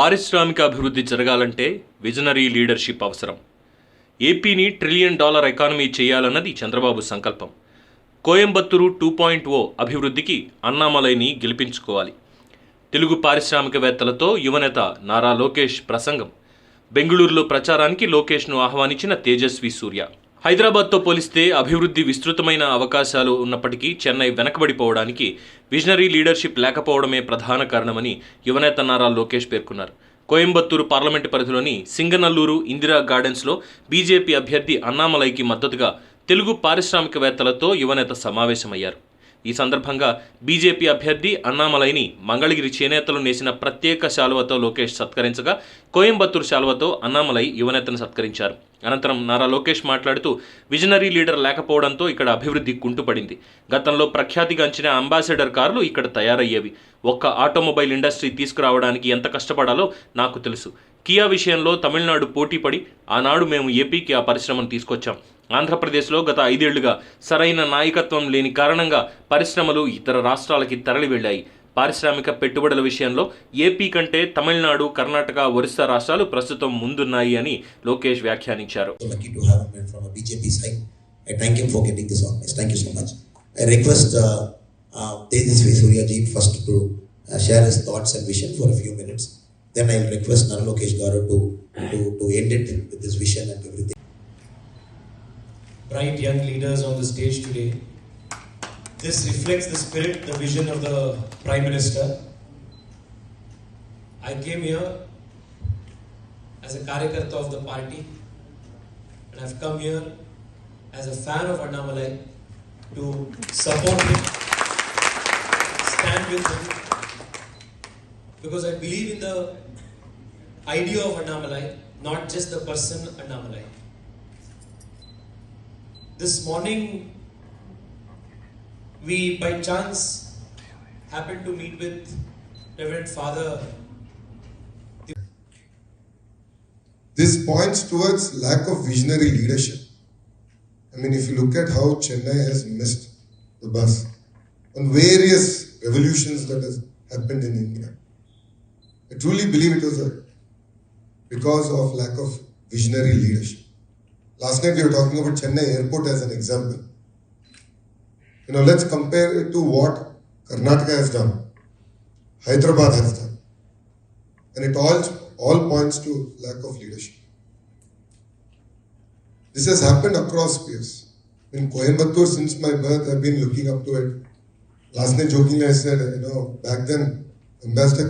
పారిశ్రామిక అభివృద్ధి జరగాలంటే విజనరీ లీడర్షిప్ అవసరం. ఏపీని $1 ట్రిలియన్ ఎకానమీ చేయాలన్నది చంద్రబాబు సంకల్పం. కోయంబత్తూరు 2.0 అభివృద్ధికి అన్నామలైని గెలిపించుకోవాలి. తెలుగు పారిశ్రామికవేత్తలతో యువనేత నారా లోకేష్ ప్రసంగం. బెంగళూరులో ప్రచారానికి లోకేష్ను ఆహ్వానించిన తేజస్వి సూర్య. హైదరాబాద్తో పోలిస్తే అభివృద్ధి విస్తృతమైన అవకాశాలు ఉన్నప్పటికీ చెన్నై వెనకబడిపోవడానికి విజనరీ లీడర్షిప్ లేకపోవడమే ప్రధాన కారణమని యువనేత నారా లోకేష్ పేర్కొన్నారు. కోయంబత్తూరు పార్లమెంటు పరిధిలోని సింగనల్లూరు ఇందిరా గార్డెన్స్లో బీజేపీ అభ్యర్థి అన్నామలైకి మద్దతుగా తెలుగు పారిశ్రామికవేత్తలతో యువనేత సమావేశమయ్యారు. ఈ సందర్భంగా బీజేపీ అభ్యర్థి అన్నామలైని మంగళగిరి చేనేతలు నేసిన ప్రత్యేక శాలువతో లోకేష్ సత్కరించగా కోయంబత్తూరు శాలువతో అన్నామలై యువనేతను సత్కరించారు. అనంతరం నారా లోకేష్ మాట్లాడుతూ విజనరీ లీడర్ లేకపోవడంతో ఇక్కడ అభివృద్ధి కుంటుపడింది. గతంలో ప్రఖ్యాతిగాంచిన అంబాసిడర్ కార్లు ఇక్కడ తయారయ్యేవి. ఒక్క ఆటోమొబైల్ ఇండస్ట్రీ తీసుకురావడానికి ఎంత కష్టపడాలో నాకు తెలుసు. కియా విషయంలో తమిళనాడు పోటీపడి ఆనాడు మేము ఏపీకి ఆ పరిశ్రమను తీసుకొచ్చాం. ఆంధ్రప్రదేశ్లో గత 5 ఏళ్లుగా సరైన నాయకత్వం లేని కారణంగా పరిశ్రమలు ఇతర రాష్ట్రాలకి తరలి వెళ్ళాయి. పారిశ్రామిక పెట్టుబడుల విషయంలో ఏపీ కంటే తమిళనాడు, కర్ణాటక, ఒరిస్సా రాష్ట్రాలు ప్రస్తుతం ముందున్నాయి అని లోకేష్ వ్యాఖ్యానించారు. Then I will request Nara Lokesh Garu to end it with this vision and everything. Bright young leaders on the stage today. This reflects the spirit, the vision of the Prime Minister. I came here as a Karyakarta of the party, and I've come here as a fan of Annamalai to support him, stand with him, because I believe in the idea of Annamalai, not just the person Annamalai. This morning, we by chance happened to meet with Reverend Father. This points towards lack of visionary leadership. I mean, if you look at how Chennai has missed the bus on various revolutions that has happened in India, I truly believe it was because of lack of visionary leadership. Last night we were talking about Chennai airport as an example. Let's compare it to what Karnataka has done, Hyderabad has done, and it all points to lack of leadership. This has happened across spheres. In Coimbatore, since my birth, I've been looking up to it. Last night jokingly I said, back then Ambassador